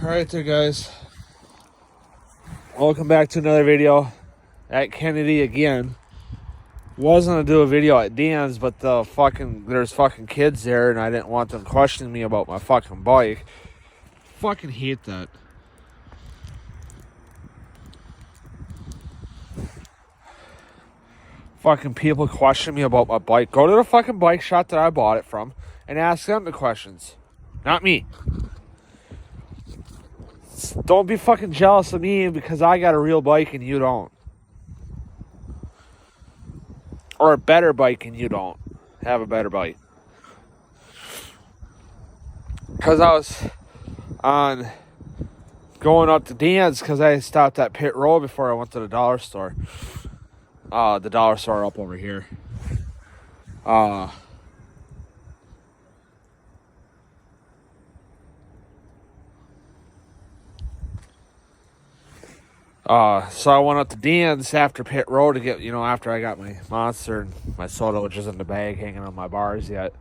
Alright there, guys. Welcome back to another video at Kennedy again. Was gonna do a video at Dan's, but there's fucking kids there and I didn't want them questioning me about my fucking bike. Fucking hate that. Fucking people question me about my bike. Go to the fucking bike shop that I bought it from and ask them the questions. Not me. Don't be fucking jealous of me because I got a real bike and you don't. Or a better bike and you don't have a better bike. Because I was on going up to Dan's because I stopped at Pit Road before I went to the dollar store. The dollar store up over here. So I went up to Dan's after Pit Road to get, after I got my Monster and my soda, which is in the bag hanging on my bars yet.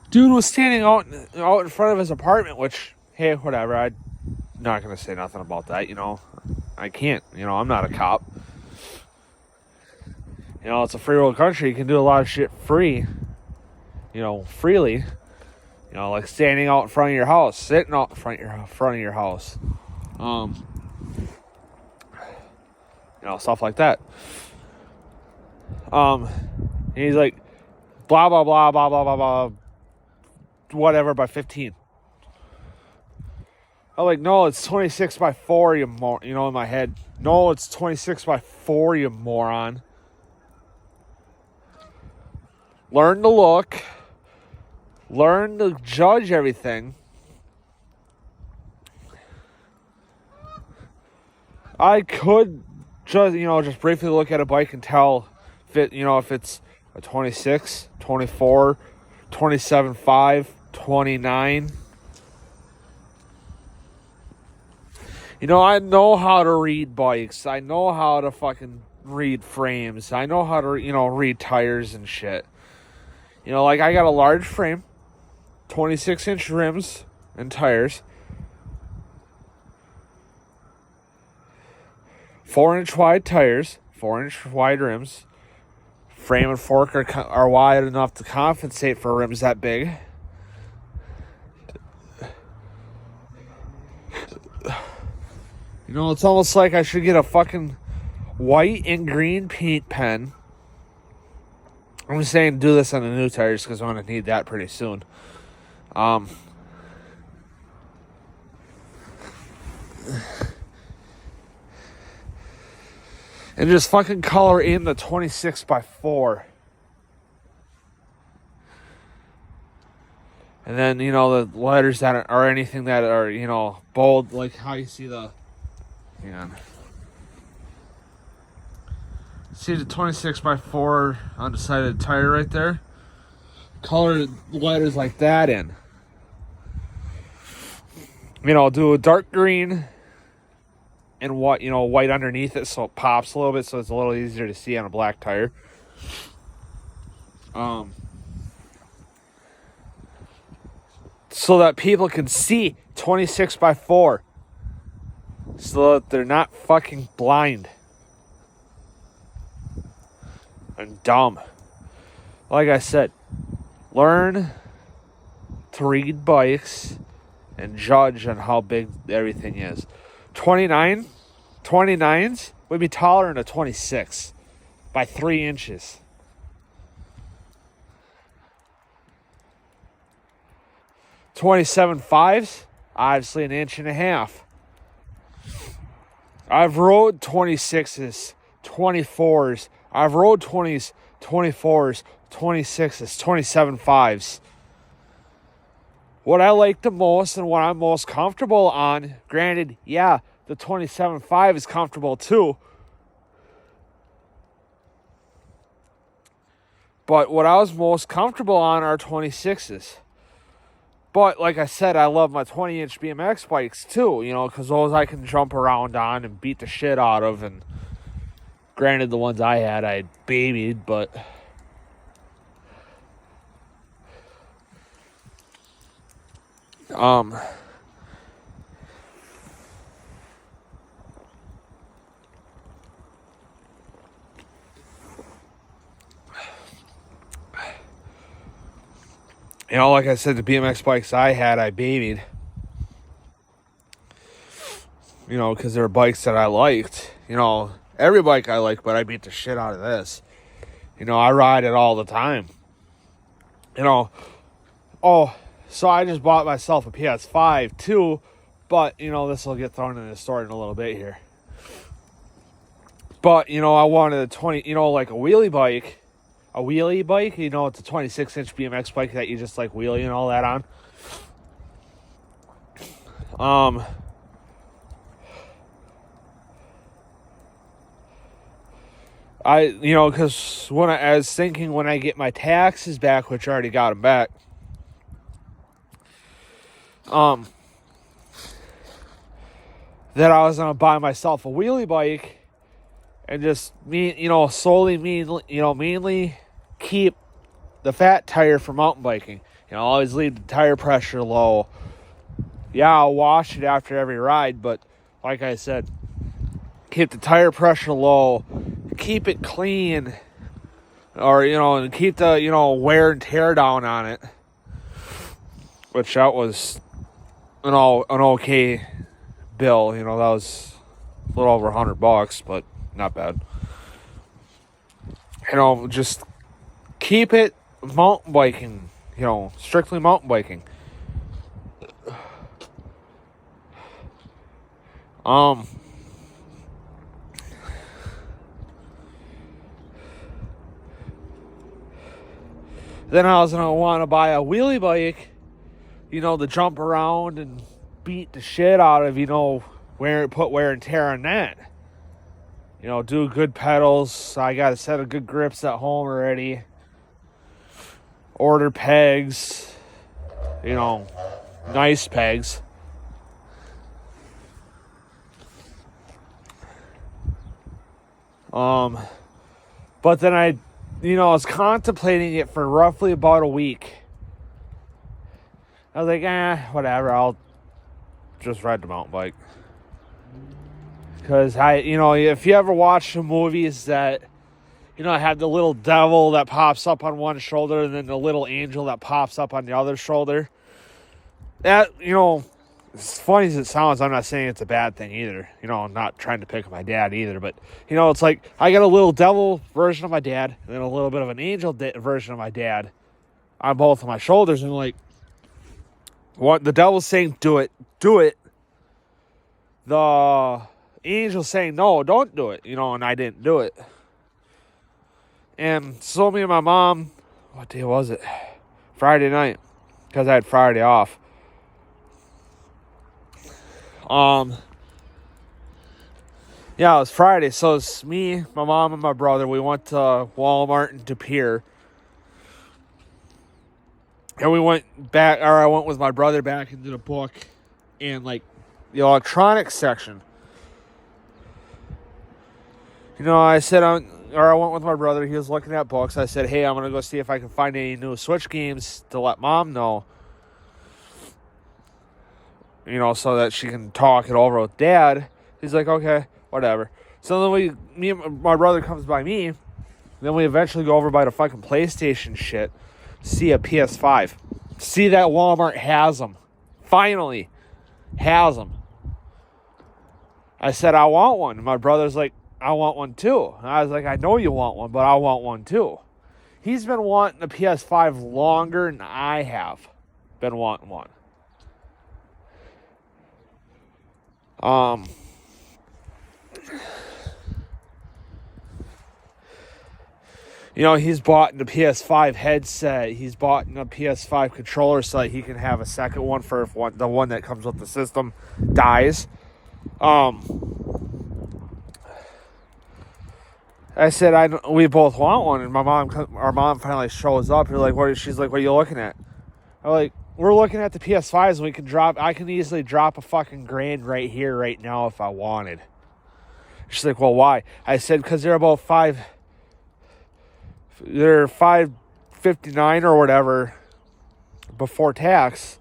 Dude was standing out in front of his apartment, which, hey, whatever. I'm not going to say nothing about that, I can't, I'm not a cop. It's a free world country. You can do a lot of shit freely. Like standing out in front of your house, sitting out in front of your house. Stuff like that. And he's like, blah, blah, blah, blah, blah, blah, blah, whatever, by 15. I'm like, no, it's 26 by 4, in my head. No, it's 26 by 4, you moron. Learn to look. Learn to judge everything. I could just briefly look at a bike and tell if it's a 26, 24, 27.5, 29. I know how to read bikes. I know how to fucking read frames. I know how to, read tires and shit. Like I got a large frame, 26-inch rims and tires, 4-inch wide tires, 4-inch wide rims. Frame and fork are wide enough to compensate for rims that big. It's almost like I should get a fucking white and green paint pen. I'm just saying do this on the new tires because I'm going to need that pretty soon. And just fucking color in the 26 by 4. And then, the letters that are anything that are, bold, like how you see the... Hang on. See the 26 by 4 undecided tire right there? Color letters like that in. Do a dark green and white underneath it so it pops a little bit so it's a little easier to see on a black tire. So that people can see 26 by 4. So that they're not fucking blind and dumb. Like I said, learn to read bikes and judge on how big everything is. 29s would be taller than a 26 by 3 inches. 27.5s, obviously 1.5 inches. I've rode 26s, 24s. I've rode 20s, 24s, 26s, 27.5s. What I like the most and what I'm most comfortable on, granted, yeah, the 27.5 is comfortable too. But what I was most comfortable on are 26s. But like I said, I love my 20-inch BMX bikes too, because those I can jump around on and beat the shit out of. And granted, the ones I had babied, but Um, you know, like I said, the BMX bikes I had, I babied. You know, because they're bikes that I liked. You know, every bike I like, but I beat the shit out of this. You know, I ride it all the time. You know, oh, so I just bought myself a PS5 too, but, you know, this will get thrown in the story in a little bit here. But, you know, I wanted a 20, you know, like a wheelie bike. A wheelie bike, you know, it's a 26-inch BMX bike that you just like wheelie and all that on. You know, because I was thinking when I get my taxes back, which I already got them back, that I was gonna buy myself a wheelie bike and just mainly keep the fat tire for mountain biking. You know, always leave the tire pressure low. Yeah, I'll wash it after every ride, but like I said, keep the tire pressure low, keep it clean, or, you know, and keep the, you know, wear and tear down on it. Which that was an okay bill. You know, that was a little over $100, but not bad. You know, just keep it mountain biking. You know, strictly mountain biking. Then I was gonna want to buy a wheelie bike, you know, to jump around and beat the shit out of, you know, put wear and tear on that. You know, do good pedals. I got a set of good grips at home already. Order pegs, you know, nice pegs. But then I was contemplating it for roughly about a week. I was like, whatever, I'll just ride the mountain bike. Because if you ever watch the movies that, you know, have the little devil that pops up on one shoulder and then the little angel that pops up on the other shoulder. That, you know, as funny as it sounds, I'm not saying it's a bad thing either. You know, I'm not trying to pick on my dad either. But, you know, it's like I got a little devil version of my dad and then a little bit of an angel version of my dad on both of my shoulders. And, like, what the devil's saying, do it. The angel's saying, no, don't do it. You know, and I didn't do it. And so me and my mom, what day was it? Friday night, because I had Friday off. Yeah, it was Friday. So it's me, my mom, and my brother. We went to Walmart in De Pere. And we went back, or I went with my brother back into the book and, like, the electronics section. You know, I went with my brother. He was looking at books. I said, hey, I'm going to go see if I can find any new Switch games to let Mom know. You know, so that she can talk it over with Dad. He's like, okay, whatever. So then my brother comes by me. Then we eventually go over by the fucking PlayStation shit. See a PS5. See that Walmart has them. Finally. Has them. I said, I want one. And my brother's like, I want one too. And I was like, I know you want one, but I want one too. He's been wanting a PS5 longer than I have been wanting one. You know, he's bought the PS5 headset. He's bought a PS5 controller so that he can have a second one for if the one that comes with the system dies. I said, we both want one, and our mom finally shows up. You're like, she's like, what are you looking at? I'm like, we're looking at the PS5s, and I can easily drop a fucking $1,000 right here, right now, if I wanted. She's like, well, why? I said, because they're $559 or whatever before tax.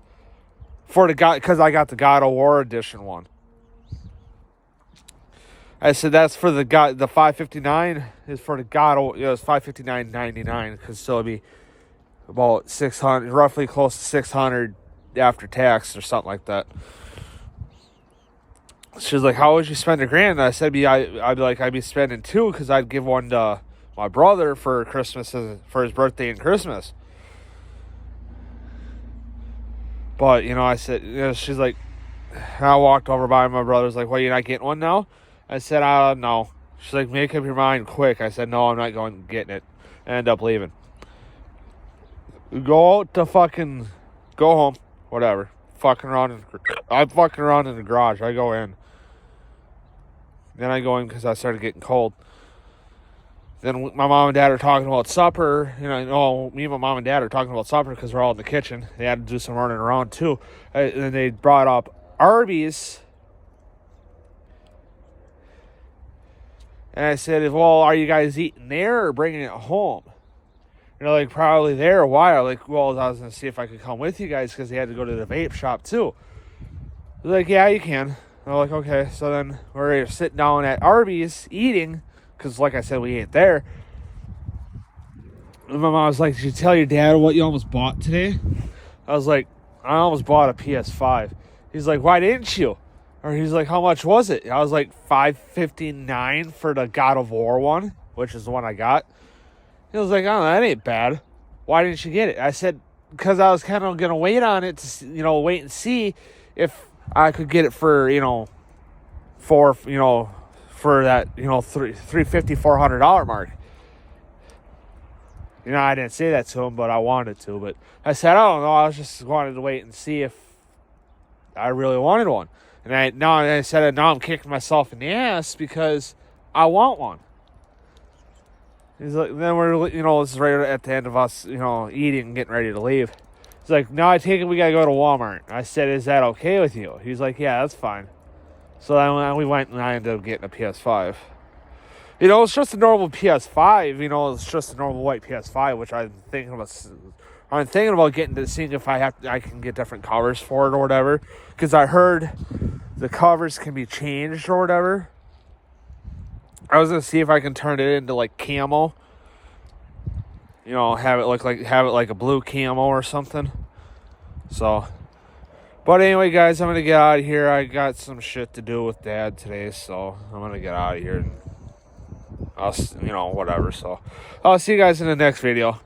for the God, because I got the God of War edition one. I said that's for the 559 is for the God of, it's $559.99 because so it'd be about 600, roughly close to 600 after tax or something like that. She's like, how would you spend $1,000? And I said, I'd be spending $2 because I'd give one to my brother for Christmas, for his birthday and Christmas. But, I said, she's like, I walked over by my brother's like, well, you're not getting one now? I said, no. She's like, make up your mind quick. I said, no, I'm not going getting it. I end up leaving. Go out to fucking, go home, whatever. I'm fucking around in the garage. I go in. Then I go in because I started getting cold. Then my mom and dad are talking about supper. Me and my mom and dad are talking about supper because we're all in the kitchen. They had to do some running around too. And they brought up Arby's. And I said, well, are you guys eating there or bringing it home? And they're like, probably there. Why? I'm like, well, I was going to see if I could come with you guys because they had to go to the vape shop too. They're like, yeah, you can. I'm like, okay. So then we're sitting down at Arby's eating because, like I said, we ate there. And my mom was like, did you tell your dad what you almost bought today? I was like, I almost bought a PS5. He's like, why didn't you? Or he's like, how much was it? I was like, $559 for the God of War one, which is the one I got. He was like, oh, that ain't bad. Why didn't you get it? I said, because I was kind of going to wait on it to, wait and see if I could get it for, for that, $350, $400 mark. I didn't say that to him, but I wanted to. But I said, I don't know. I was just wanted to wait and see if I really wanted one. And now I'm kicking myself in the ass because I want one. He's like, then we're, this is right at the end of us, eating and getting ready to leave. He's like, no, I take it we got to go to Walmart. I said, is that okay with you? He's like, yeah, that's fine. So then we went and I ended up getting a PS5. It's just a normal PS5, it's just a normal white PS5, which I'm thinking about getting to seeing if I can get different covers for it or whatever. Because I heard the covers can be changed or whatever. I was gonna see if I can turn it into like camo. Have it like a blue camo or something. So, but anyway, guys, I'm gonna get out of here. I got some shit to do with Dad today, so I'm gonna get out of here and whatever. So, I'll see you guys in the next video.